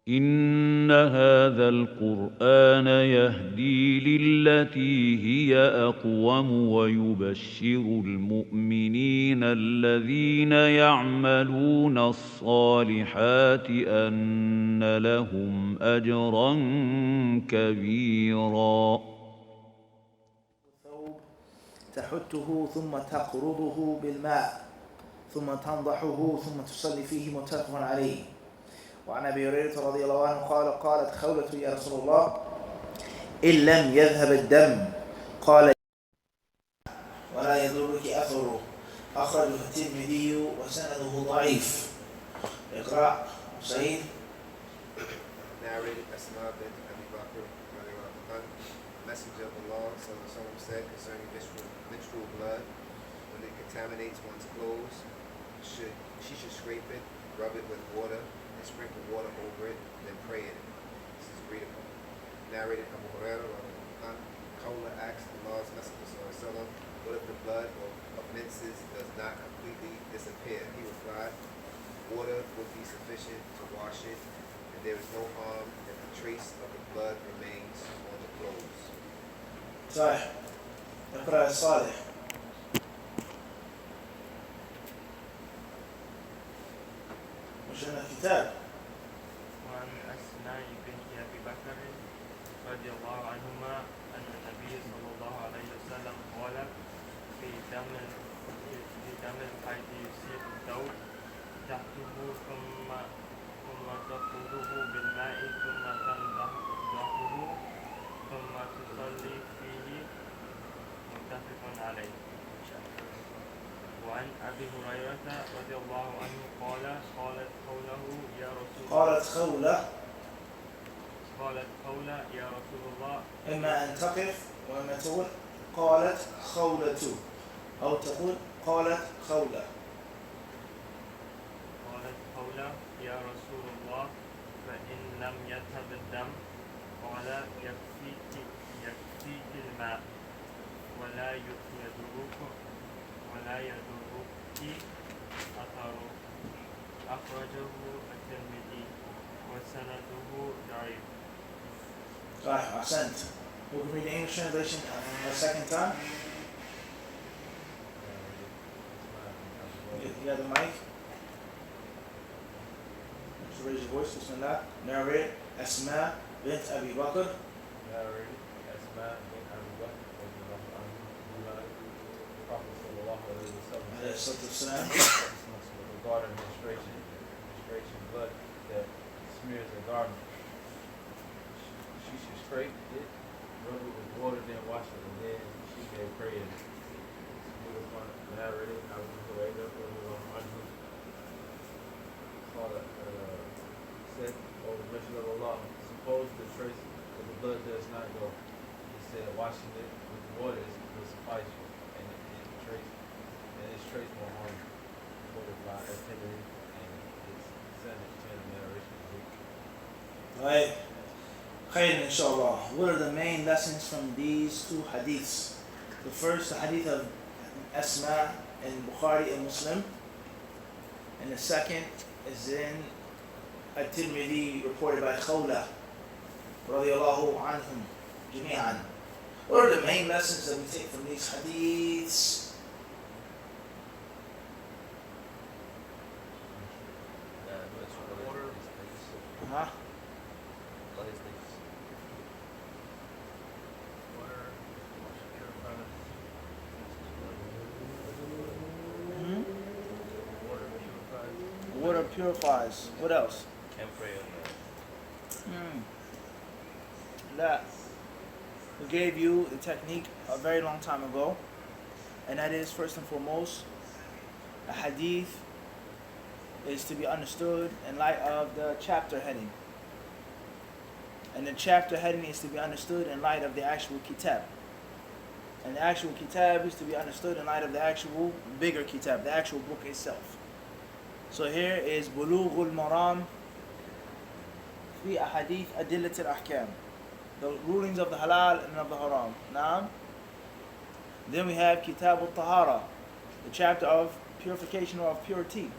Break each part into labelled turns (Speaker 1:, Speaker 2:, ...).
Speaker 1: إن هذا القرآن يهدي للتي هي أقوم ويبشر المؤمنين الذين يعملون الصالحات أن لهم أجرا كبيرا.
Speaker 2: تحته ثم تقرضه بالماء ثم تنضحه ثم تصلي فيه، متفق عليه. وعن أبي هريرة رضي الله عنه قال: قالت خولة يا رسول الله إن لم يذهب الدم قال ولا يضرك أثره، أخرجه الترمذي وسنده ضعيف. اقرأ سعيد.
Speaker 3: Narrated Asma bint Abi Bakr, Messenger of Allah said concerning menstrual blood, when it contaminates one's clothes, she should scrape it, rub it with water, and sprinkle water over it, then pray in it. This is agreed upon. Narrated Abu Hurairah, Qawla asked Allah's Messenger sallallahu, what if the blood of menses does not completely disappear? He replied, water would be sufficient to wash it, and there is no harm if a trace of the blood remains on the clothes.
Speaker 2: صحيح. اقرأ الصالح. مش أنا الكتاب.
Speaker 4: وعن أسماء بنت أبي بكر رضي الله عنهما أن النبي صلى الله عليه وسلم قال في دم الحيض يصيب الثوب تحته ثم تخلطه بالماء ثم تنضحه ثم تصلي فيه، متفق عليه. وعن أبي هريرة رضي الله عنه قال: قالت خولة يا رسول الله.
Speaker 2: إما أن تقف وإما تقول قالت خولة، أو تقول قالت خولة.
Speaker 4: قالت خولة يا رسول الله فإن لم يذهب الدم قال يكفيك الماء ولا يضرك أثره، أخرجه الترمذي وسنده ضعيف.
Speaker 2: صحيح، أحسنت. Who can read the English translation a second time? You have the mic? So raise your voice. Bismillah. Narrate Asma bint Abi Bakr.
Speaker 5: Narrated Asma bint Abi Bakr Prophet sallallahu alaihi wasallam regarding menstruation blood that smears a garment. She should scrape it, rub it with water, then wash it, and then she may pray in it. Narrated Abu Hurairah said, "O the Messenger of Allah, suppose the trace of the blood does not go." He said, washing it with water will suffice you, and its trace will harm you. Quoted by At-Tabari, and its Senate narration is weak.
Speaker 2: Right. Khair, inshallah. What are the main lessons from these two hadiths? The first, the hadith of Asma in Bukhari and Muslim, and the second is in At-Tirmidhi, reported by Khawla radiyallahu anhum jami'an. What are the main lessons that we take from these hadiths? Huh? Water purifies. What else?
Speaker 4: Can't pray on
Speaker 2: That we gave you the technique a very long time ago, and that is, first and foremost, a hadith is to be understood in light of the chapter heading, and the chapter heading is to be understood in light of the actual kitab, and the actual kitab is to be understood in light of the actual bigger kitab, the actual book itself. So here is Bulughul-Maram fi ahadith adillat al-ahkam, the rulings of the halal and of the haram. Naam. Then we have Kitab al-Tahara, the chapter of purification or of purity.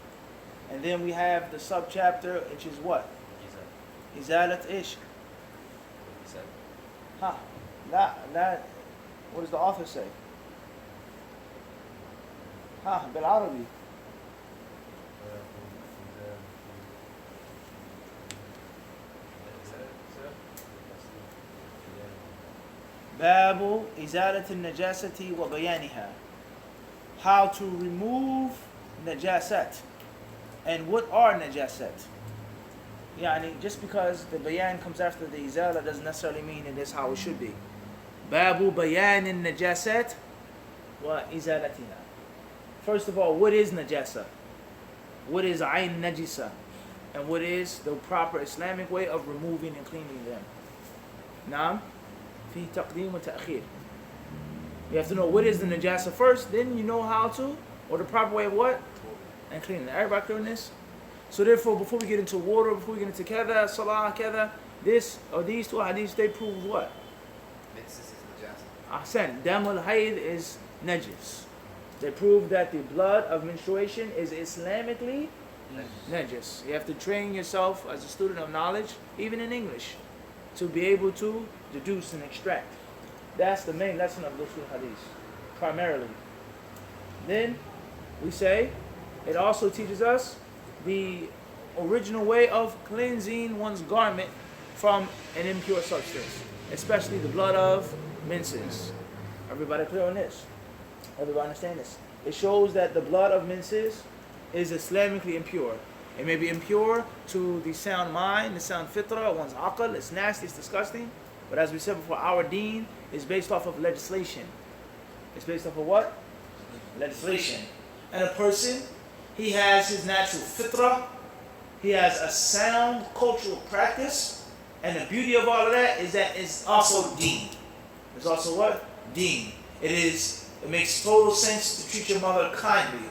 Speaker 2: And then we have the sub-chapter, which is what? إزالة إيش؟ ها لا what does the author say? ها بالعربي باب إزالة النجاسة وبيانها. How to remove najasat. And what are najasat? Yani, just because the bayan comes after the izala doesn't necessarily mean it is how it should be. Babu bayan najasat wa izalatiha. First of all, what is najasa? What is ayn najisa? And what is the proper Islamic way of removing and cleaning them? Naam. في تقديم وتأخير. You have to know what is the najasa first, then you know how to, or the proper way of what? And cleaning. Everybody clear on this? So therefore, before we get into water, before we get into kada, salah, kada, this or these two hadiths, they prove what?
Speaker 3: Menses is najasa.
Speaker 2: Ahsan, damul hayd is najis. They prove that the blood of menstruation is Islamically najis. You have to train yourself as a student of knowledge, even in English, to be able to deduce and extract. That's the main lesson of those two hadiths, primarily. Then we say it also teaches us the original way of cleansing one's garment from an impure substance, especially the blood of menses. Everybody clear on this? Everybody understand this? It shows that the blood of menses is Islamically impure. It may be impure to the sound mind, the sound fitra, one's aql. It's nasty, it's disgusting. But as we said before, our deen is based off of legislation. It's based off of what? Legislation. And a person, he has his natural fitrah, he has a sound cultural practice, and the beauty of all of that is that it's also deen. It's also what? Deen. It makes total sense to treat your mother kindly.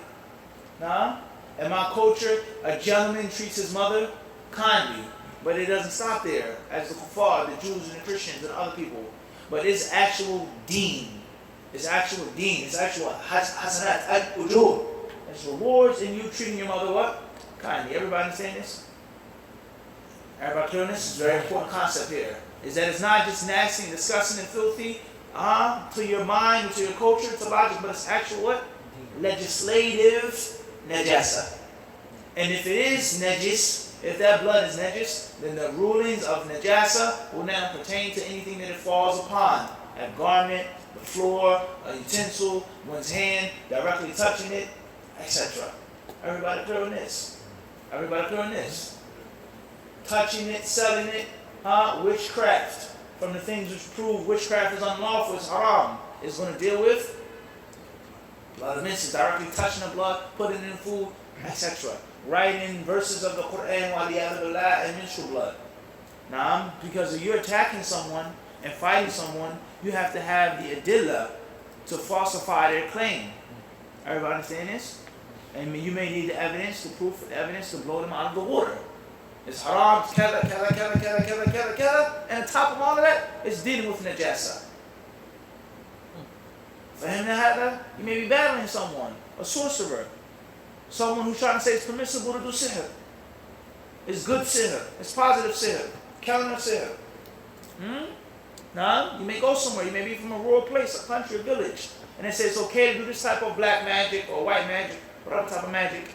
Speaker 2: Now, in my culture, a gentleman treats his mother kindly. But it doesn't stop there, as the kuffar, the Jews and the Christians and other people. But it's actual deen. It's actual deen. It's actual hasanat, al-ujur. It's rewards in you treating your mother what? Kindly. Everybody understand this? Everybody clear on this? It's a very important concept here. Is that it's not just nasty and disgusting and filthy to your mind, to your culture, to logic, but it's actual what? Legislative najasa. And if it is najis, if that blood is najis, then the rulings of najasa will now pertain to anything that it falls upon. A garment, the floor, a utensil, one's hand, directly touching it, etc. Everybody clear on this? Everybody clear on this? Touching it, selling it, witchcraft. From the things which prove witchcraft is unlawful, it's haram. It's going to deal with blood of menses, directly touching the blood, putting it in food, etc. Writing verses of the Quran and menstrual blood. Now, because if you're attacking someone and fighting someone, you have to have the adillah to falsify their claim. Everybody understand this? And you may need the evidence, the proof, the evidence to blow them out of the water. It's haram, kada, and on top of all of that, it's dealing with najasa. For him to have that, you may be battling someone, a sorcerer. Someone who's trying to say it's permissible to do sihr. It's good sihr. It's positive sihr. Calendar sihr. Now, you may go somewhere. You may be from a rural place, a country, a village. And they say it's okay to do this type of black magic or white magic, whatever type of magic.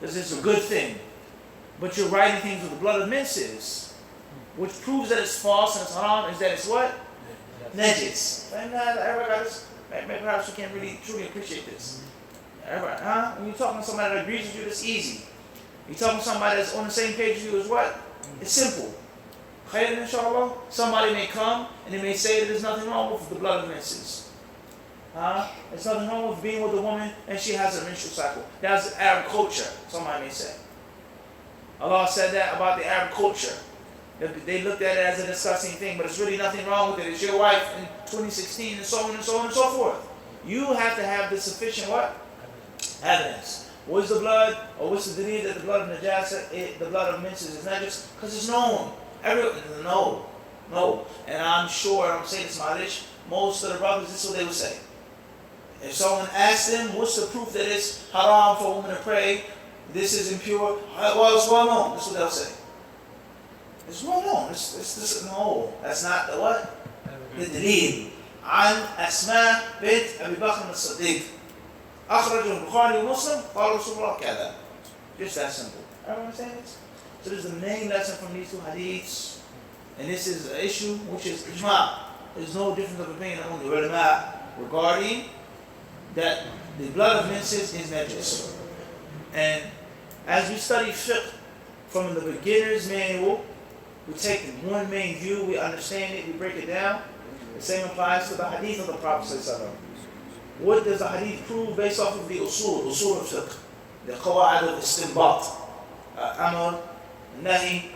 Speaker 2: Because it's a good thing. But you're writing things with the blood of menses, which proves that it's false and it's haram, is that it's what? Najis. Maybe perhaps you can't really truly appreciate this. When you're talking to somebody that agrees with you, it's easy. You're talking to somebody that's on the same page as you, is what? It's simple. Khayr, inshallah. Somebody may come and they may say that there's nothing wrong with the blood of menses. There's nothing wrong with being with a woman and she has a menstrual cycle. That's Arab culture, somebody may say. Allah said that about the Arab culture. They looked at it as a disgusting thing, but it's really nothing wrong with it. It's your wife in 2016 and so on and so on and so forth. You have to have the sufficient what? Evidence. What's the blood, or what's the dalil that the blood of najasa, the blood of menses is najis? Because it's known. No. And I'm sure, I'm saying this knowledge, most of the brothers, this is what they would say. If someone asks them, what's the proof that it's haram for a woman to pray, this is impure, well, it's well known. That's what they'll say. It's well known. It's no. That's not the what? The dalil. عن أسماء بنت أبي بكر الصديق أخرجه البخاري ومسلم قال رسول الله كذا. Just that simple. Everyone understand this? So this is the main lesson from these two hadiths, and this is an issue which is ijma'. There's no difference of opinion among the ulama regarding that the blood of menses is najis. And as we study fiqh from the beginner's manual, we take one main view, we understand it, we break it down. The same applies to the hadith of the Prophet ﷺ. What does the hadith prove based off of the usul of fiqh? The qawa'id of istinbat, amr, nahi,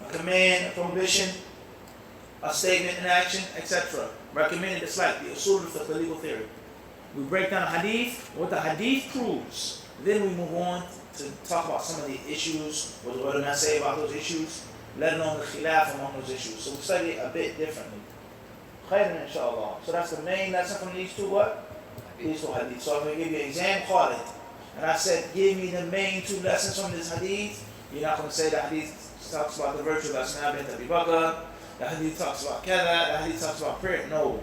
Speaker 2: a command, a prohibition, a statement, an action, etc. Recommended, dislike, the usul of fiqh, the legal theory. We break down the hadith, what the hadith proves. Then we move on to talk about some of the issues, what the ulama say about those issues, let alone the khilaf among those issues. So we study it a bit differently. Khairan, inshallah. So that's the main lesson from these two what? These two hadiths. So I'm going to give you an exam, Khalid. And I said, give me the main two lessons from this hadith. You're not going to say the hadith talks about the virtue of Asma bint Abi Bakr. The hadith talks about kada. The hadith talks about prayer. No.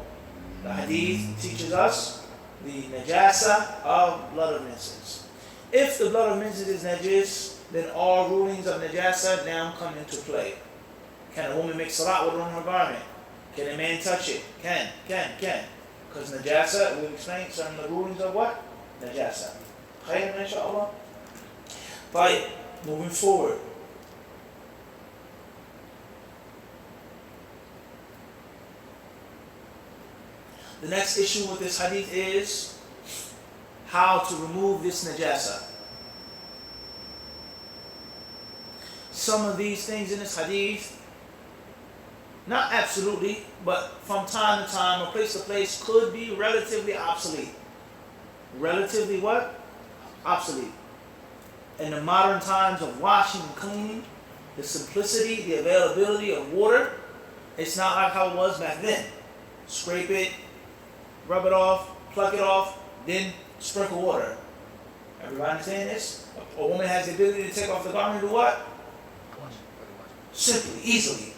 Speaker 2: The hadith teaches us the najasa of blood of menses. If the blood of menses is najis, then all rulings of najasa now come into play. Can a woman make salat with it on her garment? Can a man touch it? Can. Because najasa, we'll explain some of the rulings of what? Najasa. Khayr, inshallah. Right, moving forward. The next issue with this hadith is how to remove this najasa. Some of these things in this hadith, not absolutely, but from time to time or place to place, could be relatively obsolete. Relatively what? Obsolete. In the modern times of washing and cleaning, the simplicity, the availability of water, it's not like how it was back then. Scrape it, rub it off, pluck it off, then sprinkle water. Everybody understand this? A woman has the ability to take off the garment and do what? Simply, easily.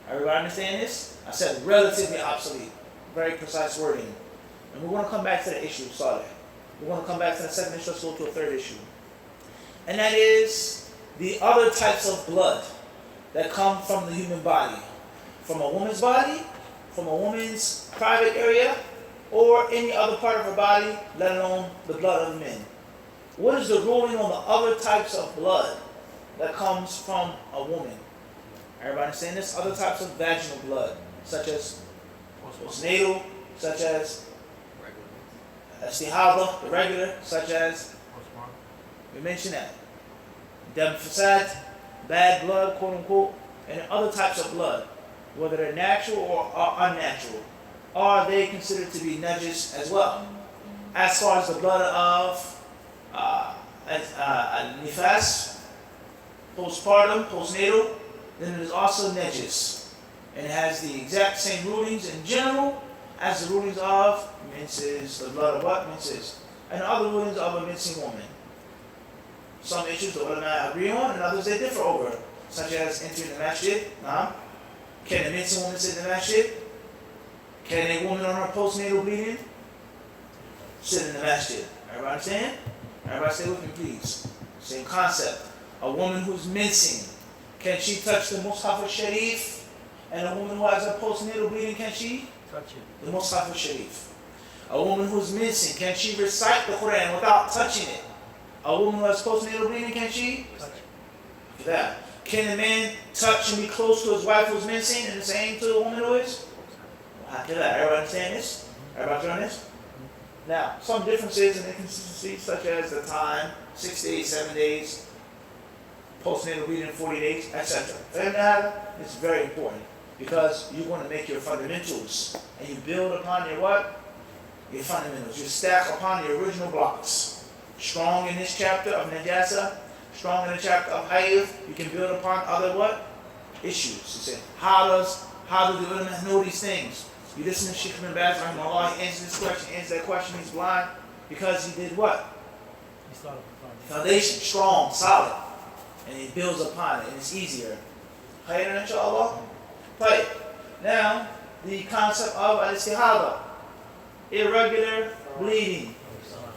Speaker 2: Everybody understand this? I said relatively obsolete. Very precise wording. And we're going to come back to the issue, Saleh. We're going to come back to the second issue, let's go to a third issue. And that is the other types of blood that come from the human body. From a woman's body, from a woman's private area, or any other part of her body, let alone the blood of men. What is the ruling on the other types of blood that comes from a woman? Everybody understand this? Other types of vaginal blood, such as postnatal, such as istihada, the regular, such as, we mentioned that, dam fasad, bad blood, quote unquote, and other types of blood, whether they're natural or unnatural. Are they considered to be najis as well? As far as the blood of nifas, postpartum, postnatal, then it is also najis. And it has the exact same rulings in general as the rulings of menses, the blood of what? Menses. And other rulings of a mincing woman. Some issues the ulama agree on and others they differ over, such as entering the masjid. Can a mincing woman sit in the masjid? Can a woman on her postnatal bleeding sit in the masjid? Everybody understand? Everybody stay with me, please. Same concept. A woman who's mincing, can she touch the Mus'haf al-Sharif? And a woman who has a postnatal bleeding, can she touch it? The Mus'haf al-Sharif. A woman who's mincing, can she recite the Quran without touching it? A woman who has postnatal bleeding, can she touch it? That. Can a man touch and be close to his wife who's mincing and the same to a woman who is? Everybody understand this? Everybody on this? Now, some differences and inconsistencies, such as the time, 6 days, 7 days, postnatal bleeding 40 days, etc. It's very important because you're going to make your fundamentals and you build upon your what? Your fundamentals. You stack upon the original blocks. Strong in this chapter of Najasa, strong in the chapter of Hayd, you can build upon other what? Issues. You say, how do the ulama know these things? You listen to Sheikh Ibn Baz, rahimahullah, he answers this question, answers that question, he's blind because he did what? He started with foundation, strong, solid, and he builds upon it, and it's easier. Khairan inshallah. Right. Now, the concept of al-istihada, irregular bleeding.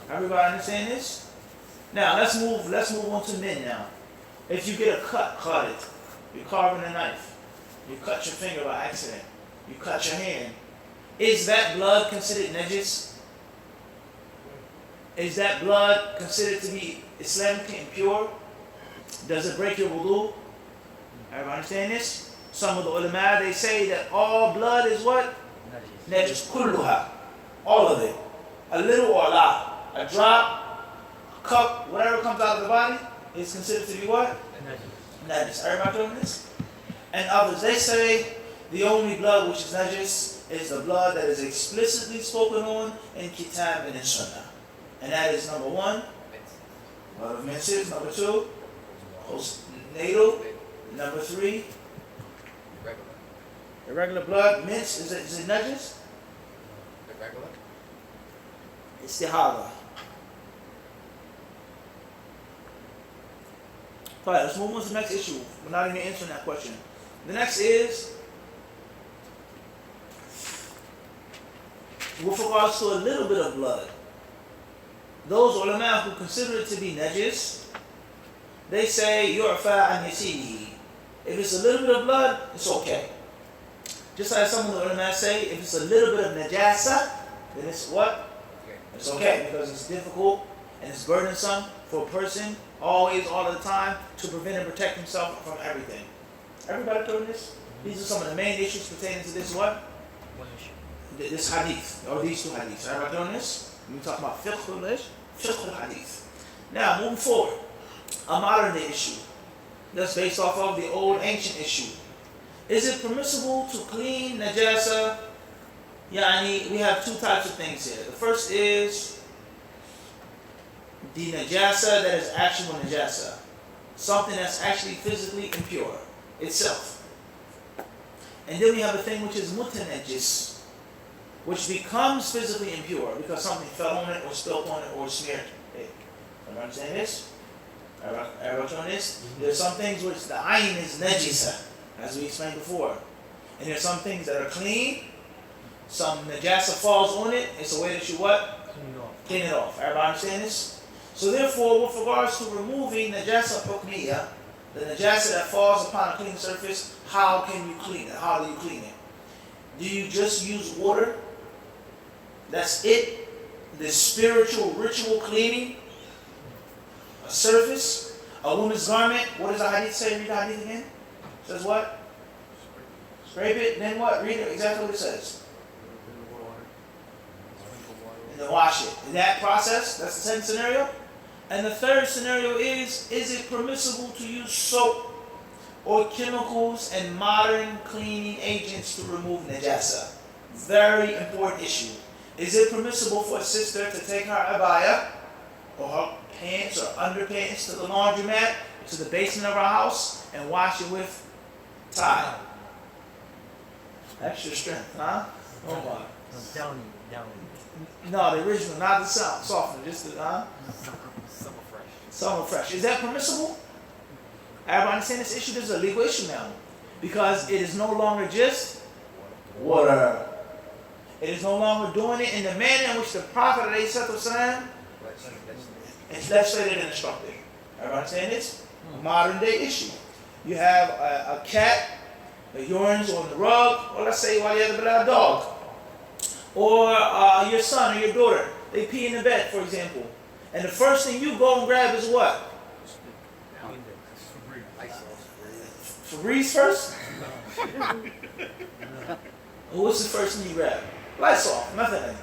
Speaker 2: Everybody understand this? Now let's move on to men now. If you get a cut it. You're carving a knife. You cut your finger by accident. You cut your hand. Is that blood considered najis? Is that blood considered to be Islamically impure? Does it break your wudu? Everybody understand this? Some of the ulama, they say that all blood is what? Najis. Kulluha. All of it. A little or a lot. A drop, a cup, whatever comes out of the body is considered to be what? Najis. Everybody doing this? And others, they say the only blood which is najis is the blood that is explicitly spoken on in Kitab and in Sunnah. And that is number 1, blood of menses. Number 2, postnatal. Number 3, irregular blood. Mince, is it najis?
Speaker 3: Irregular?
Speaker 2: Istihada. Alright, let's move on to the next issue. We're not even answering that question. The next is with regards to a little bit of blood. Those ulama who consider it to be najis, they say yu'fa an yasirihi. If it's a little bit of blood, it's okay. Just like some of the ulama say, if it's a little bit of najasa, then it's what? It's okay, because it's difficult and it's burdensome for a person always, all the time, to prevent and protect himself from everything. Everybody doing this? These are some of the main issues pertaining to this what? This hadith, or these two hadiths. Everybody doing this? We talk about fiqh al-hadith. Now, moving forward, a modern day issue that's based off of the old ancient issue. Is it permissible to clean najasa? Yani, we have two types of things here. The first is the najasa that is actual najasa. Something that's actually physically impure itself. And then we have a thing which is mutanajis, which becomes physically impure because something fell on it or spilled on it or smeared it. Everybody understand this? Everybody on this? There's some things which the ayn is najisa, as we explained before. And there's some things that are clean. Some najasa falls on it. It's a way that you what? Clean it off. Everybody understand this? So therefore, with regards to removing najasa hukmiyya, the najasa that falls upon a clean surface, how can you clean it? How do you clean it? Do you just use water? That's it? The spiritual ritual cleaning? A surface? A woman's garment? What does the hadith say? Read the hadith again. It says what? Scrape it, then what? Read it exactly what it says. And then wash it. In that process, that's the second scenario. And the third scenario is it permissible to use soap or chemicals and modern cleaning agents to remove najasa? Very important issue. Is it permissible for a sister to take her abaya or her pants or underpants to the laundromat, to the basement of her house, and wash it with tile? Extra strength, huh? Oh my.
Speaker 4: Downy.
Speaker 2: No, the original, not the softener, just the, Summer fresh. Is that permissible? Everybody understand this issue? This is a legal issue now. Because it is no longer just water. It is no longer doing it in the manner in which the Prophet ﷺ is legislated and instructed. Everybody understand this? Modern day issue. You have a cat that urines on the rug, or let's say while you have a dog. Or your son or your daughter, they pee in the bed, for example. And the first thing you go and grab is what? Febreze first? What's the first thing you grab? Lysol, nothing.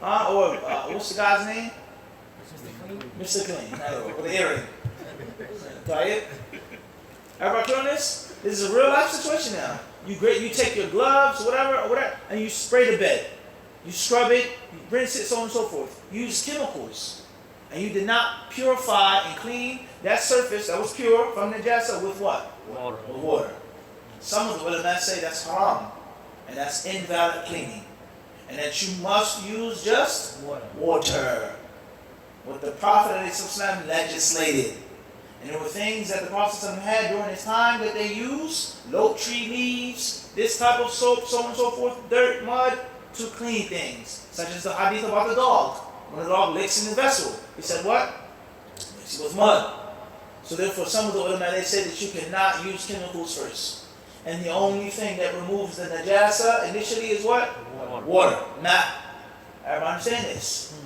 Speaker 2: Or what's the guy's name? Mr. Clean. With the earring. Got it? Everybody doing this? This is a real life situation now. You take your gloves, whatever, and you spray the bed. You scrub it, you rinse it, so on and so forth. You use chemicals. And you did not purify and clean that surface that was pure from najasa with what?
Speaker 4: Water.
Speaker 2: With water. Some of the ulama say that's haram. And that's invalid cleaning. And that you must use just water. What the Prophet ﷺ legislated. And there were things that the Prophet had during his time that they used, lote tree leaves, this type of soap, so on and so forth, dirt, mud, to clean things. Such as the hadith about the dog. When the dog licks in the vessel, he said what? Mix it with mud. So therefore, some of the ulama, they say that you cannot use chemicals first. And the only thing that removes the najasa initially is what? Water. Not. Everybody understand this?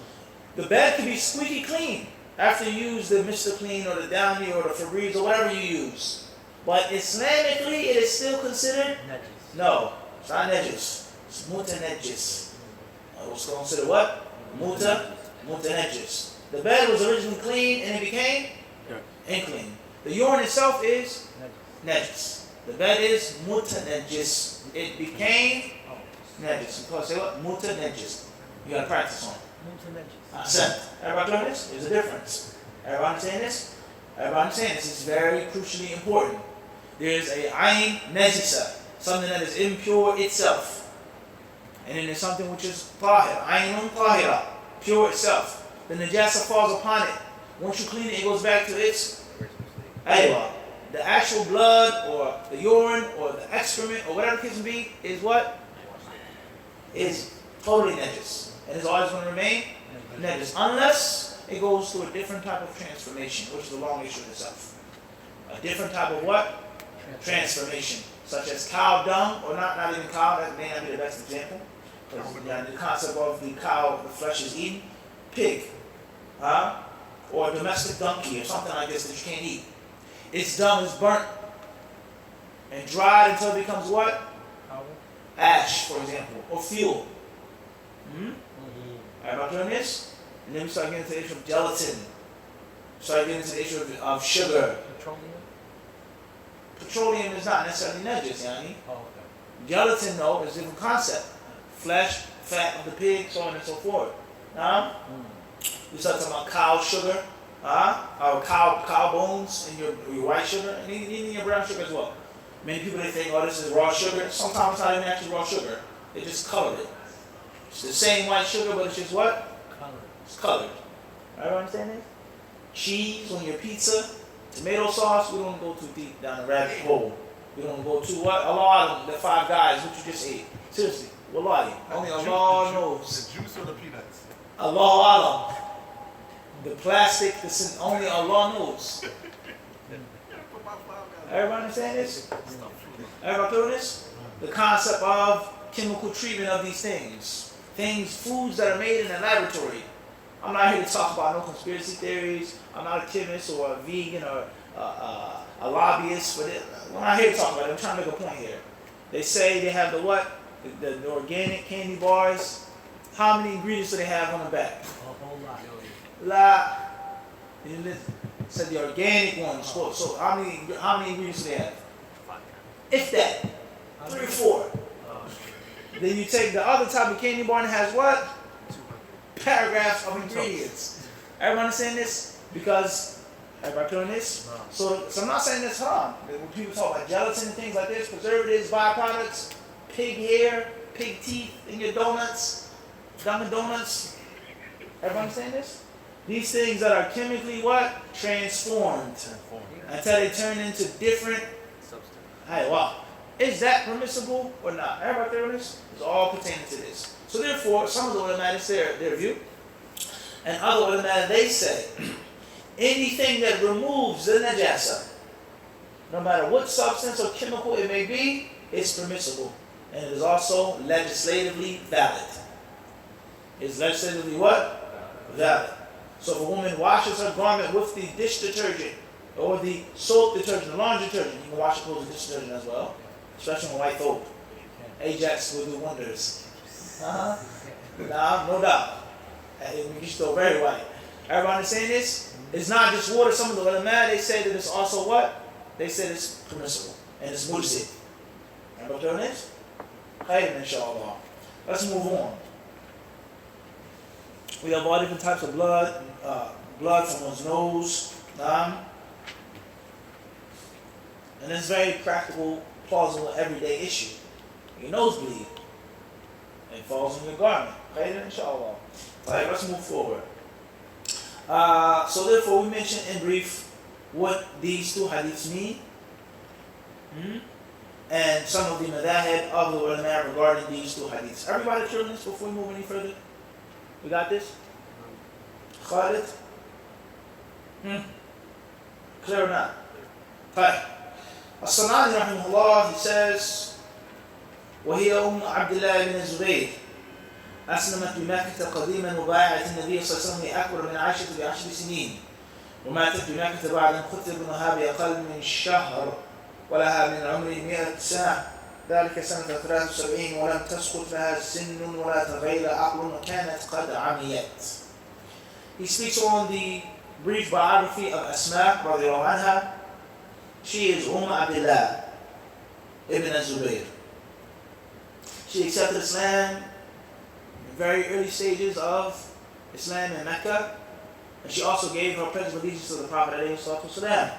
Speaker 2: The bed can be squeaky clean after you use the Mr. Clean or the Downy or the Febreze or whatever you use. But Islamically, it is still considered? No, it's not najis. It's mutanajis. What's considered what? Mutanajis. The bed was originally clean and it became unclean. The urine itself is najis. The bed is mutanajis. It became najis. You call it, say what? Mutanajis. You gotta practice on it. Everybody know this? There's a difference. Everybody understand this? Everybody understand this? It's very crucially important. There's a ayn najisa, something that is impure itself. And then there's something which is tahir, aynun tahira, pure itself. The najasa falls upon it. Once you clean it, it goes back to its aywa. The actual blood or the urine or the excrement or whatever the case may be is what? Is totally najis. And it's always going to remain najis. Unless it goes through a different type of transformation, which is a long issue in itself. A different type of what? Transformation. Such as cow dung, or not even cow, that may not be the best example. Because the concept of the cow, the flesh is eaten. Pig. Or a domestic donkey, or something like this that you can't eat. Its dung is burnt and dried until it becomes what? Ash, for example, or fuel. Alright, doing this? And then we start getting into the issue of gelatin. Start getting into the issue of sugar. Petroleum is not necessarily najis, yani. Gelatin, though, is a different concept. Flesh, fat of the pig, so on and so forth. We start talking about cow sugar, or cow bones in your white sugar, and even in your brown sugar as well. Many people, they think, oh, this is raw sugar. Sometimes it's not even actually raw sugar. They just colored it. It's the same white sugar, but it's just what? It's colored. Everybody understand this? Cheese on your pizza, tomato sauce, we don't go too deep down the rabbit hole. We don't go too what? Allah, the five guys, what you just ate. Seriously, wallahi. Only Allah knows.
Speaker 6: The juice or the peanuts?
Speaker 2: Allah alam. The plastic, only Allah knows. Everybody understand this? Everybody feel this? The concept of chemical treatment of these things. Foods that are made in a laboratory. I'm not here to talk about no conspiracy theories. I'm not a chemist or a vegan or a lobbyist. But we're not here to talk about it. I'm trying to make a point here. They say they have the what? The organic candy bars. How many ingredients do they have on the back?
Speaker 5: A whole lot.
Speaker 2: Said the organic ones. So how many ingredients do they have? If that. 3 or 4. Then you take the other type of candy bar and it has what? Paragraphs of ingredients. Everyone understand this? Because everybody doing this? So I'm not saying that's haram. When people talk about gelatin and things like this, preservatives, byproducts, pig hair, pig teeth in your donuts, Dunkin' Donuts. Everyone understand this? These things that are chemically what? Transformed. Until they turn into different substances. Hey, wow. Is that permissible or not? Everybody hear this? It's all pertaining to this. So therefore, some of the ulama, their view, and other ulama, they say, anything that removes the najasa, no matter what substance or chemical it may be, is permissible. And it is also legislatively valid. It's legislatively what? Valid. So if a woman washes her garment with the dish detergent, or the soap detergent, the laundry detergent, you can wash your clothes with dish detergent as well. Especially on white soap. Ajax will do wonders. Nah, no doubt. It makes you still very white. Everybody understand this? It's not just water. Some of the ulama, they say that it's also what? They say it's permissible. And it's mujzid. Everybody doing this? Khayr, inshallah. Let's move on. We have all different types of blood. Blood from one's nose. And it's very practical, plausible, everyday issue. Your nose bleed. It falls on your garment. Khayr, inshallah. Alright, let's move forward. So therefore, we mentioned in brief what these two hadiths mean, and some of the madahib of the ulama regarding these two hadiths. Everybody clear on this before we move any further? We got this? Khalid? Clear or not? طيب. الصنعاني رحمه الله, he says, وهي عبد الله بن الزبير أسلمت بمكة قديما وبايعت النبي صلى الله عليه وسلم أكبر من عائشة ب10 سنين، وماتت بمكة بعد أن قتل ابنها بأقل من شهر ولها من العمر 100 سنة، ذلك سنة 73، ولم تسقط لها سن ولا تغير عقل وكانت قد عميت. He speaks on the brief biography of Asma radiallahu anha. She is Abdullah ibn Zubayr. She accepted Islam in very early stages of Islam in Mecca, and she also gave her pledge of allegiance to the Prophet ﷺ,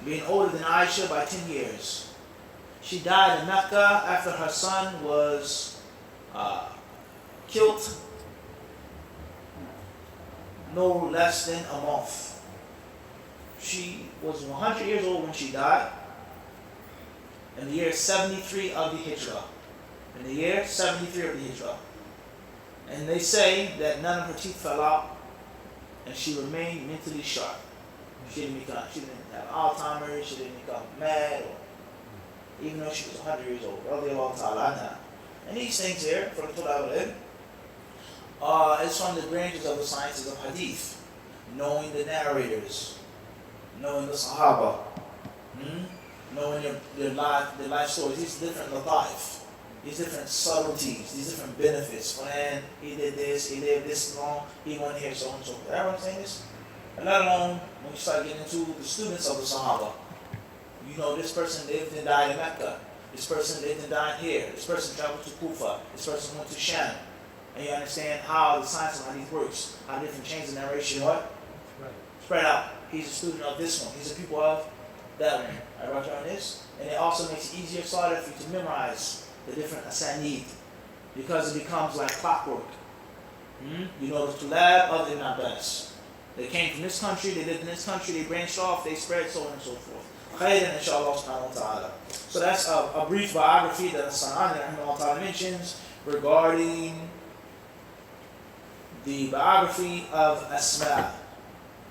Speaker 2: being older than Aisha by 10 years. She died in Mecca after her son was killed no less than a month. She was 100 years old when she died, in the year 73 of the Hijrah. In the year 73 of the Hijrah. And they say that none of her teeth fell out, and she remained mentally sharp. She didn't have Alzheimer's, she didn't become mad, or, even though she was 100 years old. Radiallahu ta'ala anha. And these things here, from Tulab al-Ilm, is from the branches of the sciences of hadith. Knowing the narrators, knowing the Sahaba, knowing their life stories, these different life, these different subtleties, these different benefits. When he did this, he lived this long, he went here, so on and so forth. Everyone's saying this? And let alone when you start getting into the students of the Sahaba. You know, this person lived and died in Mecca. This person lived and died here. This person traveled to Kufa. This person went to Sham. And you understand how the science of hadith works, how different chains of narration spread out. He's a student of this one. He's a pupil of that one. I brought you on this. And it also makes it easier for you to memorize the different asanid, because it becomes like clockwork. You know, the tulab of Ibn Abbas. They came from this country, they lived in this country, they branched off, they spread, so on and so forth. Khayran, inshallah subhanahu wa ta'ala. So that's a brief biography that As-San'ani mentions regarding the biography of Asma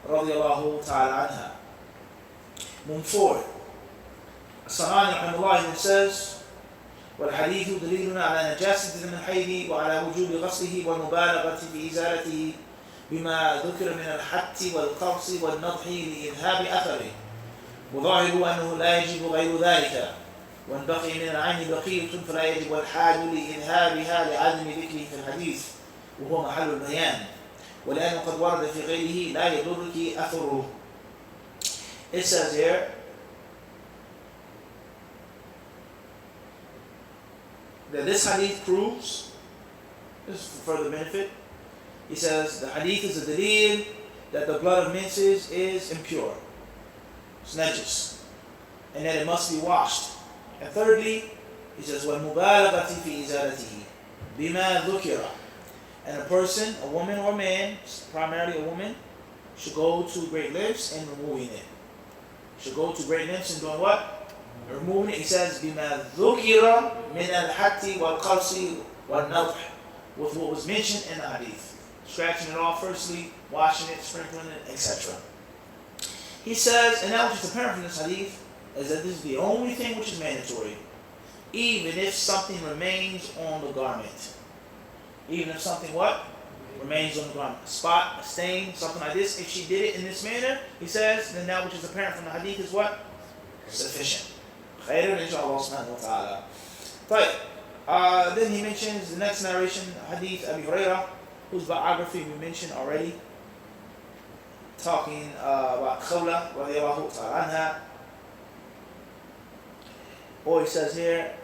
Speaker 2: radiallahu ta'ala anha. Moving forward, As-San'ani says, والحديث دليل على نجاسة دم الحيض وعلى وجوب غسله والمبالغة في إزالته بما ذكر من الحت والقرص والنضح لإذهاب أثره، وظاهره أنه لا يجب غير ذلك، وإن بقي من العين بقية فلا يجب الحاج لإذهابها لعدم ذكره في الحديث، وهو محل البيان، ولأنه قد ورد في غيره لا يضرك أثره. It says here, that this hadith proves, this is for further benefit, he says the hadith is a dalil that the blood of menses is impure, it's najis, and that it must be washed. And thirdly, he says وَالْمُبَالَغَةِ فِي إِزَالَتِهِ بِمَا ذُكِرَ. And a person, a woman or a man, primarily a woman, should go to great lengths in removing it. Should go to great lengths in doing what? Removing it. He says بِمَا ذُكِرَ مِنَ الْحَتِّ وَالْقَرْصِ وَالنَّضْحِ, with what was mentioned in the hadith. Scratching it off firstly, washing it, sprinkling it, etc. He says, and that which is apparent from this hadith is that this is the only thing which is mandatory, even if something remains on the garment. Even if something what? Remains on the garment. A spot, a stain, something like this. If she did it in this manner, he says, then that which is apparent from the hadith is what? Sufficient. Khayran, inshallah subhanahu wa ta'ala. Then he mentions the next narration, hadith Abi Hurairah, whose biography we mentioned already, talking about Khawla radiallahu ta'ala anha. Or he says here,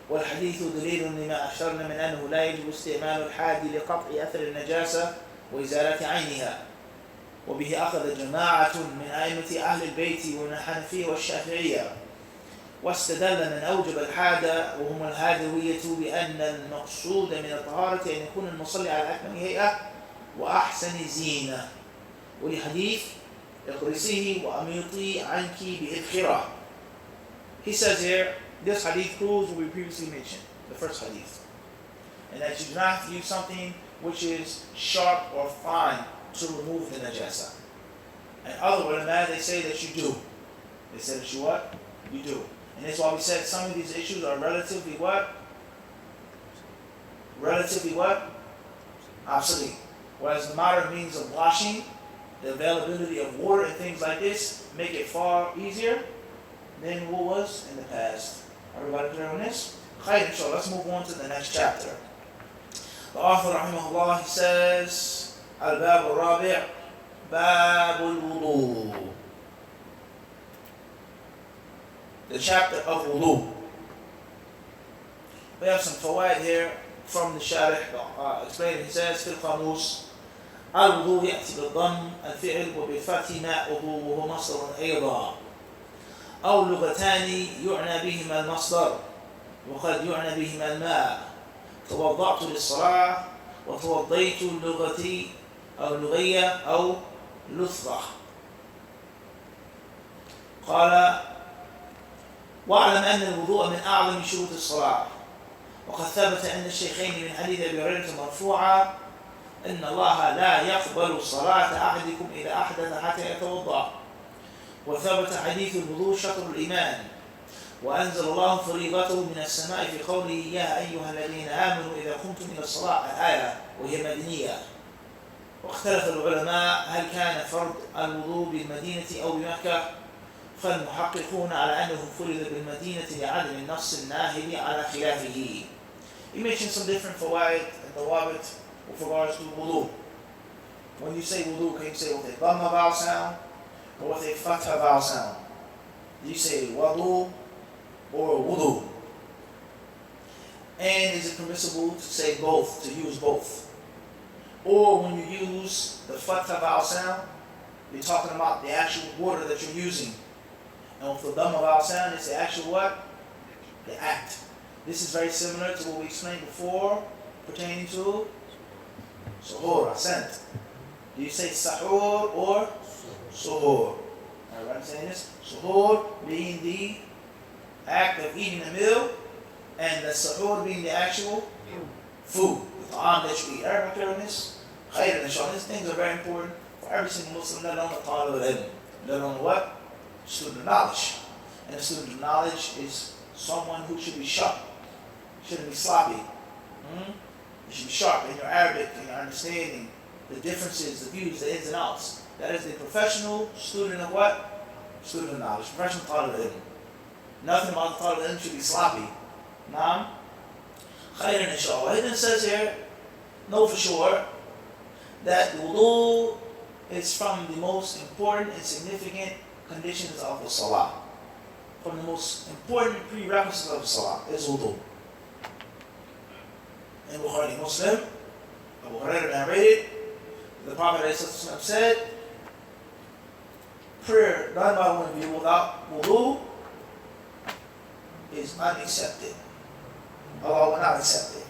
Speaker 2: والحديث دليل لما أشرنا من أنه لا يجب استعمال الحاد لقطع أثر النجاسة وإزالة عينها، وبه أخذ جماعة من أئمة أهل البيت ومن الحنفية والشافعية، واستدل من أوجب الحادة وهم الهادوية بأن المقصود من الطهارة أن يكون المصلي على أكمل هيئة وأحسن زينة ولحديث اقرسيه وأميطي عنك بإذخرة. He says here, this hadith proves what we previously mentioned, the first hadith, and that you do not have to use something which is sharp or fine to remove the najasa. And other ulama, they say that you do. They say that you what? You do. And that's why we said some of these issues are relatively what? Relatively what? Obsolete. Whereas the modern means of washing, the availability of water and things like this, make it far easier than what was in the past. Everybody clear on this? Khayr, inshallah. Let's move on to the next chapter. The author, rahimahullah, he says, Al-Bab al-Rabi' Bab al-Wudu. The chapter of wudu. We have some fawaid here from the Sharih explaining. He says, في القاموس الوضوء يأتي بالضم الفعل وبالفتح ماؤه وهو مصدر أيضا أو لغتان يعنى بهما المصدر وقد يعنى بهما الماء. توضأت للصلاة وتوضيت اللغتي أو لغية أو لثغة. قال واعلم أن الوضوء من أعظم شروط الصلاة وقد ثبت أن الشيخين من حديث أبي هريرة مرفوعا إن الله لا يقبل صلاة أحدكم إذا أحدث حتى يتوضأ. وثبت حديث الوضوء شطر الإيمان وأنزل الله فريضته من السماء في قوله يا أيها الذين آمنوا إذا قمتم إلى الصلاة آية وهي مدنية. واختلف العلماء هل كان فرض الوضوء بالمدينة أو بمكة، فالمحققون على أنه فرض بالمدينة لعدم النص الناهي على خلافه. He mentioned some different fawaid and dawabit with regards to wudu. When you say wudu, can you say with a dhamma vowel sound or with a fatha vowel sound? Do you say wudu or wudu? And is it permissible to say both, to use both? Or when you use the fatha vowel sound, you're talking about the actual water that you're using. And with the dhamma vowel sound, it's the actual what? The act. This is very similar to what we explained before pertaining to suhoor, ascent. Do you say sahur or suhoor? Alright, I'm saying this. Suhoor being the act of eating a meal, and the sahur being the actual food, the ta'am that you eat. Everybody clear on this? Khayr, inshallah. These things are very important for every single Muslim, let alone the talib al-ilm. Let alone what? Student of knowledge. And a student of knowledge is someone who should be sharp. Shouldn't be sloppy. You should be sharp in your Arabic, in your understanding, the differences, the views, the ins and outs. That is the professional student of what? Student of knowledge. Professional talib al-ilm. Nothing about the talib al-ilm should be sloppy. Naam. Khayran inshallah. He then says here, know for sure that the wudu is from the most important and significant conditions of the salah. From the most important prerequisites of the salah is wudu. In Bukhari Muslim, Abu Hurairah narrated, the Prophet said, prayer done by one of you without wudu is unaccepted. Allah will not accept it.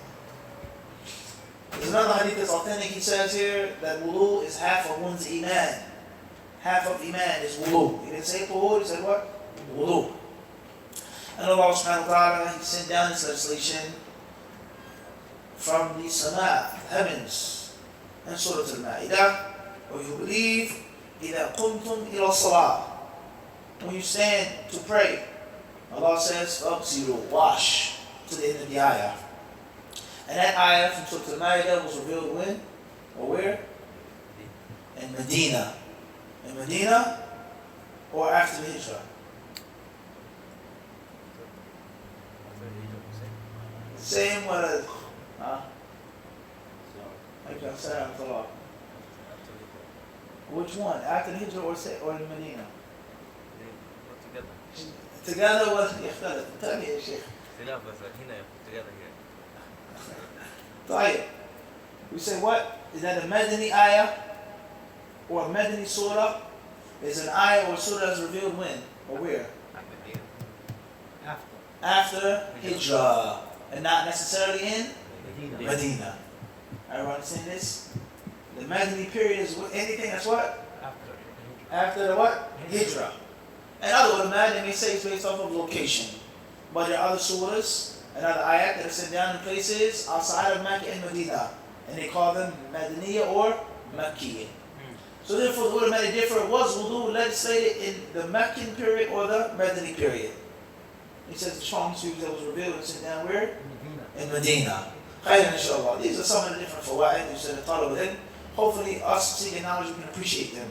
Speaker 2: There's another hadith that's authentic. He says here that wudu is half of one's iman. Half of iman is wudu. He didn't say tuhur, he said what? Wudu. And Allah subhanahu wa ta'ala, He sent down His legislation from the sama, heavens, and Surah Al-Ma'idah, where you believe, إِذَا قُمْتُمْ إِلَى الصَّلَاةِ. When you stand to pray, Allah says, فَأَغْسِلُوا, wash, to the end of the ayah. And that ayah from Surah Al-Ma'idah was revealed when? Or where? In Medina. In Medina or after the Hijrah? Same word. Which one? After the Hijrah or in Medina? Together was يختلف. Tell me, Sheikh. طيب. We say what? Is that a Madani ayah or a Madani surah? Is an ayah or surah that's revealed when or where? after Hijrah, and not necessarily in
Speaker 6: Medina.
Speaker 2: Medina. Everyone understand this? The Madani period is anything that's what? After the what? Hijrah. In other words, Madani may say it's based off of location. But there are other surahs and other ayat that are sent down in places outside of Mecca and Medina. And they call them Madaniya or Makkiyah. So therefore, the ulama differ, was wudu legislated in the Meccan period or the Madani period? He says the strongest views that was revealed and sent down where? In Medina. Khayran inshallah. These are some of the different fawaid you said the thought of it. Hopefully us seeking knowledge we can appreciate them.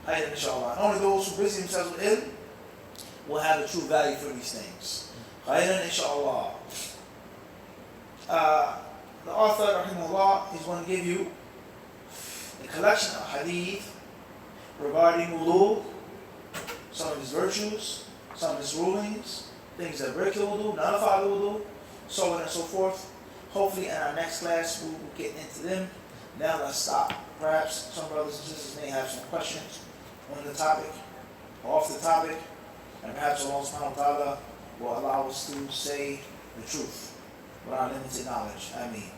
Speaker 2: Khayran inshallah. Only those who busy themselves with ilm will have the true value for these things. Khayran inshallah. The author rahimahullah is going to give you a collection of hadith regarding wudu, some of his virtues, some of his rulings, things that break the wudu, nullify the wudu, so on and so forth. Hopefully in our next class we will get into them. Now let's stop. Perhaps some brothers and sisters may have some questions on the topic, or off the topic, and perhaps Allah subhanahu wa ta'ala will allow us to say the truth with our limited knowledge. Ameen.